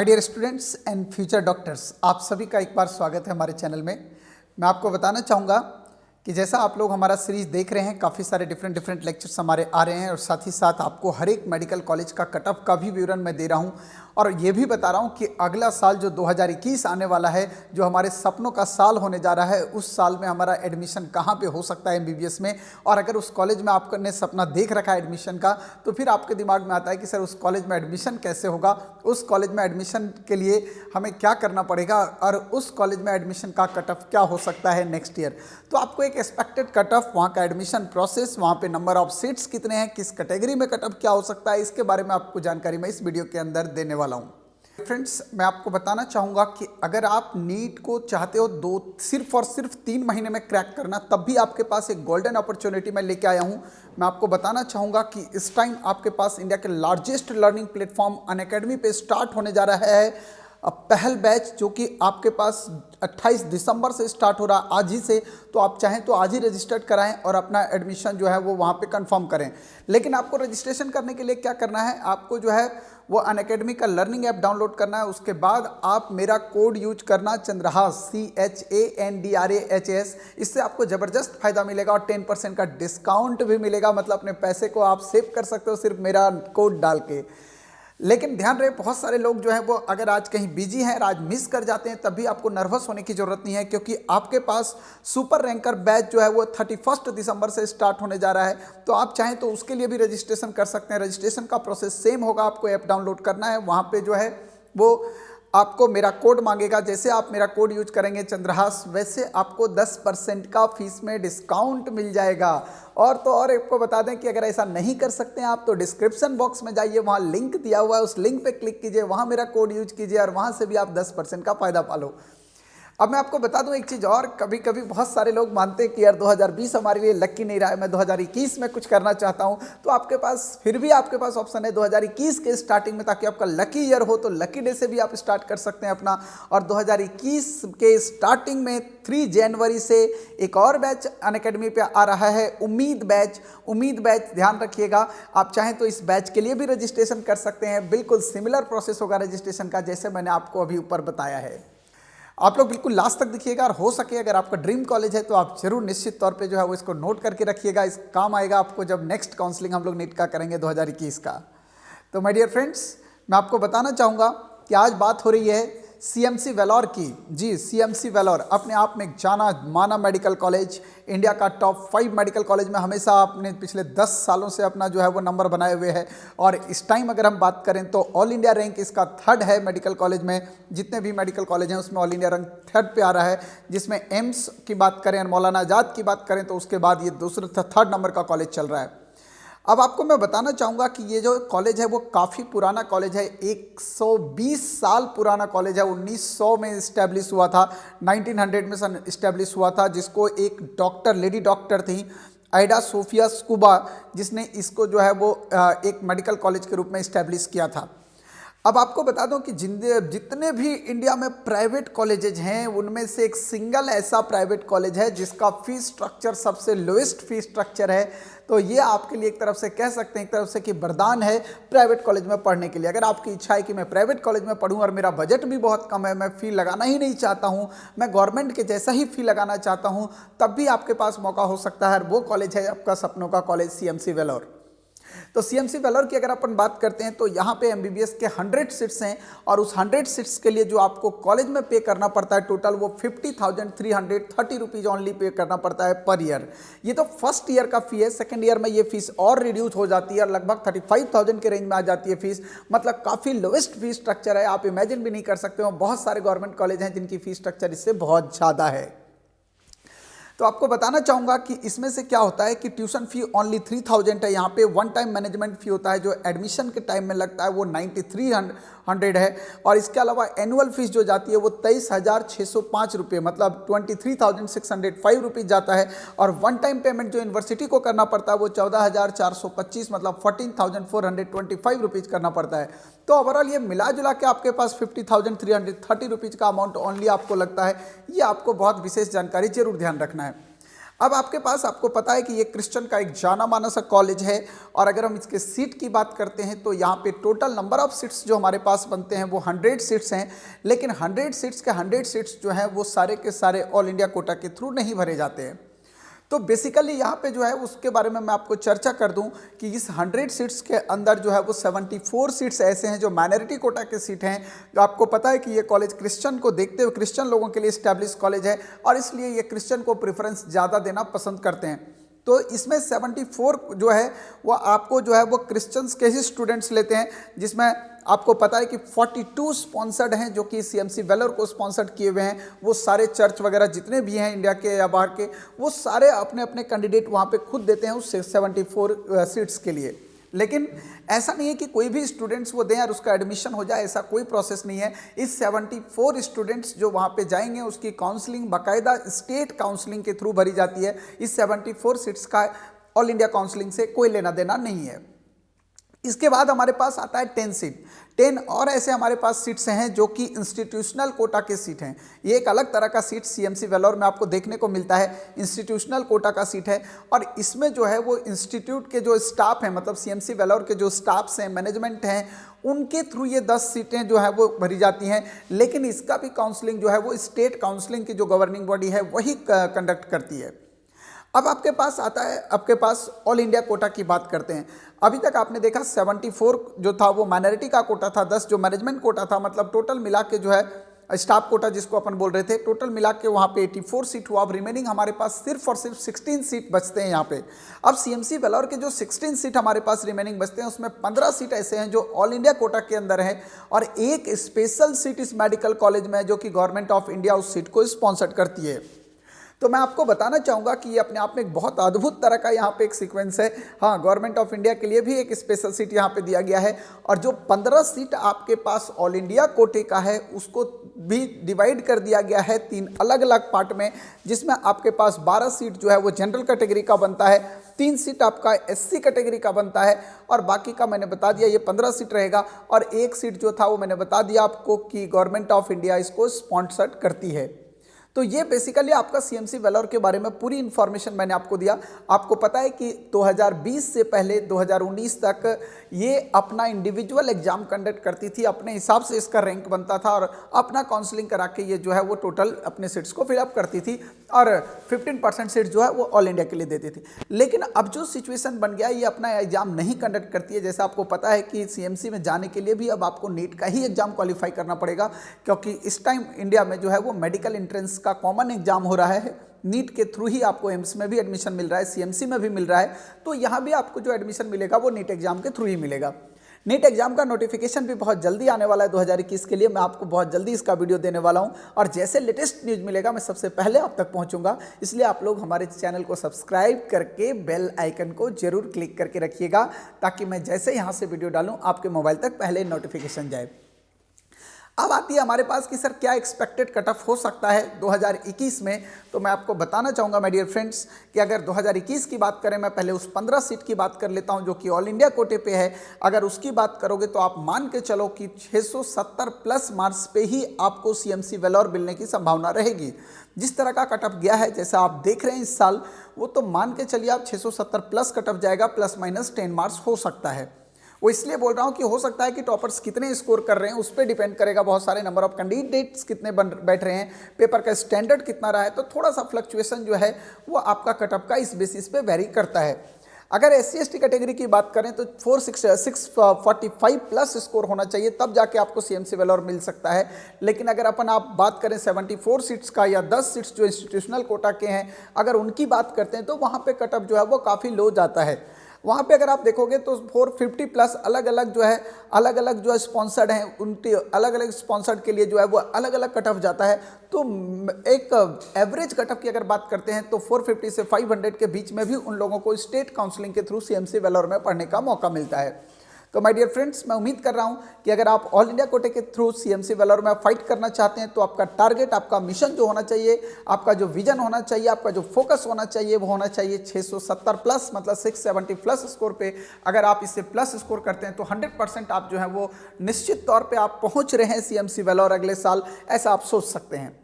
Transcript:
My dear students and future doctors, आप सभी का एक बार स्वागत है हमारे चैनल में। मैं आपको बताना चाहूँगा कि जैसा आप लोग हमारा सीरीज़ देख रहे हैं, काफ़ी सारे डिफरेंट लेक्चर्स हमारे आ रहे हैं और साथ ही साथ आपको हर एक मेडिकल कॉलेज का कट ऑफ का भी विवरण मैं दे रहा हूँ और ये भी बता रहा हूँ कि अगला साल जो 2021 आने वाला है, जो हमारे सपनों का साल होने जा रहा है, उस साल में हमारा एडमिशन कहाँ पे हो सकता है एमबीबीएस में। और अगर उस कॉलेज में आपने सपना देख रखा है एडमिशन का, तो फिर आपके दिमाग में आता है कि सर उस कॉलेज में एडमिशन कैसे होगा, उस कॉलेज में एडमिशन के लिए हमें क्या करना पड़ेगा और उस कॉलेज में एडमिशन का कट ऑफ क्या हो सकता है नेक्स्ट ईयर। तो आपको एक एक्सपेक्टेड कट ऑफ, वहाँ का एडमिशन प्रोसेस, वहाँ पे नंबर ऑफ सीट्स कितने हैं, किस कैटेगरी में कट ऑफ क्या हो सकता है, इसके बारे में आपको जानकारी मैं इस वीडियो के अंदर देने वाला हूँ। फ्रेंड्स, मैं आपको बताना चाहूँगा कि अगर आप नीट को चाहते हो सिर्फ और सिर्फ 3 महीने में क्रैक करना, तब भी आपके पास एक गोल्डन अपॉर्चुनिटी मैं लेके आया हूँ। मैं आपको बताना चाहूँगा कि इस टाइम आपके पास इंडिया के लार्जेस्ट लर्निंग प्लेटफॉर्म अनअकैडमी पे स्टार्ट होने जा रहा है पहल बैच, जो कि आपके पास 28 दिसंबर से स्टार्ट हो रहा है, आज ही से। तो आप चाहें तो आज ही रजिस्टर्ड कराएं और अपना एडमिशन जो है वो वहाँ पे कंफर्म करें। लेकिन आपको रजिस्ट्रेशन करने के लिए क्या करना है, आपको जो है वो अनअकैडमी का लर्निंग ऐप डाउनलोड करना है। उसके बाद आप मेरा कोड यूज करना, चंद्रहास, CHANDRAHS। इससे आपको ज़बरदस्त फायदा मिलेगा और 10% का डिस्काउंट भी मिलेगा। मतलब अपने पैसे को आप सेव कर सकते हो सिर्फ मेरा कोड डाल के। लेकिन ध्यान रहे, बहुत सारे लोग जो हैं वो अगर आज कहीं बिजी हैं और आज मिस कर जाते हैं, तब भी आपको नर्वस होने की ज़रूरत नहीं है, क्योंकि आपके पास सुपर रैंकर बैच जो है वो 31 दिसंबर से स्टार्ट होने जा रहा है। तो आप चाहें तो उसके लिए भी रजिस्ट्रेशन कर सकते हैं। रजिस्ट्रेशन का प्रोसेस सेम होगा, आपको ऐप डाउनलोड करना है, वहाँ पर जो है वो आपको मेरा कोड मांगेगा। जैसे आप मेरा कोड यूज करेंगे चंद्रहास, वैसे आपको 10% का फीस में डिस्काउंट मिल जाएगा। और तो और आपको बता दें कि अगर ऐसा नहीं कर सकते हैं आप, तो डिस्क्रिप्शन बॉक्स में जाइए, वहाँ लिंक दिया हुआ है, उस लिंक पे क्लिक कीजिए, वहाँ मेरा कोड यूज कीजिए और वहाँ से भी आप 10% का फायदा पा लो। अब मैं आपको बता दूं एक चीज़ और, कभी कभी बहुत सारे लोग मानते हैं कि यार 2020 हमारे लिए लकी नहीं रहा है, मैं 2021 में कुछ करना चाहता हूं। तो आपके पास फिर भी आपके पास ऑप्शन है 2021 के स्टार्टिंग में, ताकि आपका लकी ईयर हो तो लकी डे से भी आप स्टार्ट कर सकते हैं अपना। और 2021 के स्टार्टिंग में 3 जनवरी से एक और बैच अनअकैडमी पे आ रहा है, उम्मीद बैच। उम्मीद बैच ध्यान रखिएगा, आप चाहें तो इस बैच के लिए भी रजिस्ट्रेशन कर सकते हैं। बिल्कुल सिमिलर प्रोसेस होगा रजिस्ट्रेशन का, जैसे मैंने आपको अभी ऊपर बताया है। आप लोग बिल्कुल लास्ट तक देखिएगा और हो सके अगर आपका ड्रीम कॉलेज है तो आप जरूर निश्चित तौर पे जो है वो इसको नोट करके रखिएगा। इस काम आएगा आपको जब नेक्स्ट काउंसलिंग हम लोग नीट का करेंगे 2021 का। तो माय डियर फ्रेंड्स, मैं आपको बताना चाहूँगा कि आज बात हो रही है CMC वेलोर की। जी, CMC वेलोर अपने आप में एक जाना माना मेडिकल कॉलेज, इंडिया का टॉप 5 मेडिकल कॉलेज में हमेशा आपने पिछले 10 सालों से अपना जो है वो नंबर बनाए हुए है। और इस टाइम अगर हम बात करें तो ऑल इंडिया रैंक इसका 3rd है मेडिकल कॉलेज में। जितने भी मेडिकल कॉलेज हैं उसमें ऑल इंडिया रैंक 3rd पे आ रहा है। जिसमें एम्स की बात करें और मौलाना आज़ाद की बात करें तो उसके बाद ये 3rd नंबर का कॉलेज चल रहा है। अब आपको मैं बताना चाहूँगा कि ये जो कॉलेज है वो काफ़ी पुराना कॉलेज है, 120 साल पुराना कॉलेज है। 1900 में इस्टेब्लिश हुआ था, 1900 में इस्टेब्लिश हुआ था, जिसको एक डॉक्टर, लेडी डॉक्टर थी आइडा सोफिया स्कूबा, जिसने इसको जो है वो एक मेडिकल कॉलेज के रूप में इस्टेब्लिश किया था। अब आपको बता दूं कि जितने भी इंडिया में प्राइवेट कॉलेजेज हैं, उनमें से एक सिंगल ऐसा प्राइवेट कॉलेज है जिसका फीस स्ट्रक्चर सबसे लोएस्ट फीस स्ट्रक्चर है। तो ये आपके लिए एक तरफ से कह सकते हैं, एक तरफ से कि वरदान है प्राइवेट कॉलेज में पढ़ने के लिए। अगर आपकी इच्छा है कि मैं प्राइवेट कॉलेज में पढ़ूं और मेरा बजट भी बहुत कम है, मैं फ़ी लगाना ही नहीं चाहता हूं, मैं गवर्नमेंट के जैसा ही फ़ी लगाना चाहता हूं, तब भी आपके पास मौका हो सकता है। वो कॉलेज है आपका सपनों का कॉलेज, CMC वेलोर। तो CMC वेलोर की अगर अपन बात करते हैं तो यहाँ पे MBBS के 100 सीट्स हैं और उस 100 सीट्स के लिए जो आपको कॉलेज में पे करना पड़ता है टोटल, वो 50,330 रुपीज़ ओनली पे करना पड़ता है पर ईयर। ये तो फर्स्ट ईयर का फी है। सेकंड ईयर में ये फीस और रिड्यूस हो जाती है और लगभग 35,000 के रेंज में आ जाती है फीस। मतलब काफ़ी लोएस्ट फीस स्ट्रक्चर है, आप इमेजिन भी नहीं कर सकते हो। बहुत सारे गवर्नमेंट कॉलेज हैं जिनकी फीस स्ट्रक्चर इससे बहुत ज़्यादा है। तो आपको बताना चाहूँगा कि इसमें से क्या होता है कि ट्यूशन फी ओनली 3,000 है। यहाँ पे वन टाइम मैनेजमेंट फ़ी होता है जो एडमिशन के टाइम में लगता है, वो 9,300 है। और इसके अलावा एनुअल फीस जो जाती है वो 23,605 रुपये, मतलब 23,605 रुपीज़ जाता है। और वन टाइम पेमेंट जो यूनिवर्सिटी को करना पड़ता है वो 14,425, मतलब 14,425 रुपीज़ करना पड़ता है। तो ओवरऑल ये मिला जुला के आपके पास 50,330 रुपीज़ का अमाउंट ओनली आपको लगता है। ये आपको बहुत विशेष जानकारी जरूर ध्यान रखना है। अब आपके पास, आपको पता है कि ये क्रिश्चियन का एक जाना माना सा कॉलेज है, और अगर हम इसके सीट की बात करते हैं तो यहाँ पे टोटल नंबर ऑफ सीट्स जो हमारे पास बनते हैं वो 100 सीट्स हैं, लेकिन 100 सीट्स के 100 सीट्स जो हैं वो सारे के सारे ऑल इंडिया कोटा के थ्रू नहीं भरे जाते हैं। तो बेसिकली यहाँ पे जो है उसके बारे में मैं आपको चर्चा कर दूं कि इस 100 सीट्स के अंदर जो है वो 74 सीट्स ऐसे हैं जो माइनॉरिटी कोटा के सीट हैं। जो आपको पता है कि ये कॉलेज क्रिश्चियन को देखते हुए, क्रिश्चियन लोगों के लिए इस्टेब्लिश कॉलेज है, और इसलिए ये क्रिश्चियन को प्रेफरेंस ज़्यादा देना पसंद करते हैं। तो इसमें 74 जो है वो आपको जो है वो क्रिश्चियंस के ही स्टूडेंट्स लेते हैं, जिसमें आपको पता है कि 42 स्पॉन्सर्ड हैं जो कि सीएमसी वेलोर को स्पॉन्सर्ड किए हुए हैं। वो सारे चर्च वगैरह जितने भी हैं इंडिया के या बाहर के, वो सारे अपने अपने कैंडिडेट वहाँ पे खुद देते हैं उस 74 सीट्स के लिए। लेकिन ऐसा नहीं है कि कोई भी स्टूडेंट्स वो दें और उसका एडमिशन हो जाए, ऐसा कोई प्रोसेस नहीं है। इस 74 स्टूडेंट्स जो वहाँ पे जाएंगे उसकी काउंसलिंग बाकायदा स्टेट काउंसलिंग के थ्रू भरी जाती है। इस 74 सीट्स का ऑल इंडिया काउंसलिंग से कोई लेना देना नहीं है। इसके बाद हमारे पास आता है 10 सीट। 10 और ऐसे हमारे पास सीट्स हैं जो कि इंस्टीट्यूशनल कोटा के सीट हैं। ये एक अलग तरह का सीट सीएमसी वेलोर में आपको देखने को मिलता है, इंस्टीट्यूशनल कोटा का सीट है। और इसमें जो है वो इंस्टीट्यूट के जो स्टाफ हैं, मतलब सीएमसी वेलोर के जो स्टाफ्स हैं, मैनेजमेंट हैं, उनके थ्रू ये 10 सीटें जो है वो भरी जाती हैं। लेकिन इसका भी काउंसलिंग जो है वो स्टेट काउंसलिंग की जो गवर्निंग बॉडी है वही कंडक्ट करती है। अब आपके पास आता है, आपके पास ऑल इंडिया कोटा की बात करते हैं। अभी तक आपने देखा 74 जो था वो माइनॉरिटी का कोटा था, 10 जो मैनेजमेंट कोटा था, मतलब टोटल मिला के जो है स्टाफ कोटा जिसको अपन बोल रहे थे, टोटल मिला के वहाँ पे 84 सीट हुआ। अब रिमेनिंग हमारे पास सिर्फ और सिर्फ 16 सीट बचते हैं यहाँ पे। अब सीएमसी वेलोर के जो 16 सीट हमारे पास रिमेनिंग बचते हैं उसमें 15 सीट ऐसे हैं जो ऑल इंडिया कोटा के अंदर है, और एक स्पेशल सीट इस मेडिकल कॉलेज में है जो कि गवर्नमेंट ऑफ इंडिया उस सीट को स्पॉन्सर करती है। तो मैं आपको बताना चाहूँगा कि ये अपने आप में एक बहुत अद्भुत तरह का यहाँ पे एक सीक्वेंस है। हाँ, गवर्नमेंट ऑफ इंडिया के लिए भी एक स्पेशल सीट यहाँ पे दिया गया है, और जो 15 सीट आपके पास ऑल इंडिया कोटे का है उसको भी डिवाइड कर दिया गया है 3 अलग अलग पार्ट में, जिसमें आपके पास 12 सीट जो है वो जनरल कैटेगरी का बनता है, 3 सीट आपका एससी कैटेगरी का बनता है, और बाकी का मैंने बता दिया ये 15 सीट रहेगा। और 1 सीट जो था वो मैंने बता दिया आपको कि गवर्नमेंट ऑफ इंडिया इसको स्पॉन्सर करती है। तो ये बेसिकली आपका सीएमसी वेलोर के बारे में पूरी इन्फॉर्मेशन मैंने आपको दिया। आपको पता है कि 2020 से पहले 2019 तक ये अपना इंडिविजुअल एग्जाम कंडक्ट करती थी, अपने हिसाब से इसका रैंक बनता था, और अपना काउंसलिंग करा के ये जो है वो टोटल अपने सीट्स को फिलअप करती थी, और 15% सीट जो है वो ऑल इंडिया के लिए देती थी। लेकिन अब जो सिचुएशन बन गया, ये अपना एग्जाम नहीं कंडक्ट करती है। जैसा आपको पता है कि सीएमसी में जाने के लिए भी अब आपको नीट का ही एग्जाम क्वालिफाई करना पड़ेगा, क्योंकि इस टाइम इंडिया में जो है वो मेडिकल एंट्रेंस का कॉमन एग्जाम हो रहा है। नीट के थ्रू ही आपको एम्स में भी एडमिशन मिल रहा है, सीएमसी में भी मिल रहा है, तो यहाँ भी आपको जो एडमिशन मिलेगा वो नीट एग्जाम के थ्रू ही मिलेगा। नीट एग्जाम का नोटिफिकेशन भी बहुत जल्दी आने वाला है 2021 के लिए। मैं आपको बहुत जल्दी इसका वीडियो देने वाला हूं, और जैसे लेटेस्ट न्यूज़ मिलेगा मैं सबसे पहले आप तक पहुंचूंगा। इसलिए आप लोग हमारे चैनल को सब्सक्राइब करके बेल आइकन को जरूर क्लिक करके रखिएगा, ताकि मैं जैसे यहाँ से वीडियो डालूँ आपके मोबाइल तक पहले नोटिफिकेशन जाए। अब आती है हमारे पास कि सर क्या एक्सपेक्टेड कट ऑफ हो सकता है 2021 में। तो मैं आपको बताना चाहूँगा माय डियर फ्रेंड्स कि अगर 2021 की बात करें, मैं पहले उस 15 सीट की बात कर लेता हूँ जो कि ऑल इंडिया कोटे पे है। अगर उसकी बात करोगे तो आप मान के चलो कि 670 प्लस मार्क्स पे ही आपको सीएमसी वेलोर मिलने की संभावना रहेगी। जिस तरह का कट ऑफ गया है, जैसा आप देख रहे हैं इस साल, वो तो मान के चलिए आप 670 प्लस कट ऑफ जाएगा, प्लस माइनस 10 मार्क्स हो सकता है। वो इसलिए बोल रहा हूँ कि हो सकता है कि टॉपर्स कितने स्कोर कर रहे हैं उस पर डिपेंड करेगा, बहुत सारे नंबर ऑफ कैंडिडेट्स कितने बैठ रहे हैं, पेपर का स्टैंडर्ड कितना रहा है, तो थोड़ा सा फ्लक्चुएशन जो है वो आपका कट ऑफ का इस बेसिस पे वेरी करता है। अगर SC/ST कैटेगरी की बात करें तो 645 प्लस स्कोर होना चाहिए, तब जाके आपको सीएमसी वेलोर मिल सकता है। लेकिन अगर आप बात करें 74 सीट्स का या 10 सीट्स जो इंस्टीट्यूशनल कोटा के हैं, अगर उनकी बात करते हैं तो वहाँ पे कट ऑफ जो है वो काफ़ी लो जाता है। वहाँ पे अगर आप देखोगे तो 450 प्लस अलग अलग जो है स्पॉन्सर्ड हैं, उनके अलग अलग स्पॉन्सर्ड के लिए जो है वो अलग अलग कट ऑफ जाता है। तो एक एवरेज कट ऑफ की अगर बात करते हैं तो 450 से 500 के बीच में भी उन लोगों को स्टेट काउंसलिंग के थ्रू सीएमसी वेलोर में पढ़ने का मौका मिलता है। तो माय डियर फ्रेंड्स, मैं उम्मीद कर रहा हूं कि अगर आप ऑल इंडिया कोटे के थ्रू सीएमसी वेलोर में फाइट करना चाहते हैं तो आपका टारगेट, आपका मिशन जो होना चाहिए, आपका जो विजन होना चाहिए, आपका जो फोकस होना चाहिए वो होना चाहिए 670 प्लस, मतलब 670 प्लस स्कोर पे। अगर आप इससे प्लस स्कोर करते हैं तो 100% आप जो है वो निश्चित तौर पर आप पहुँच रहे हैं सीएमसी वेलोर अगले साल, ऐसा आप सोच सकते हैं।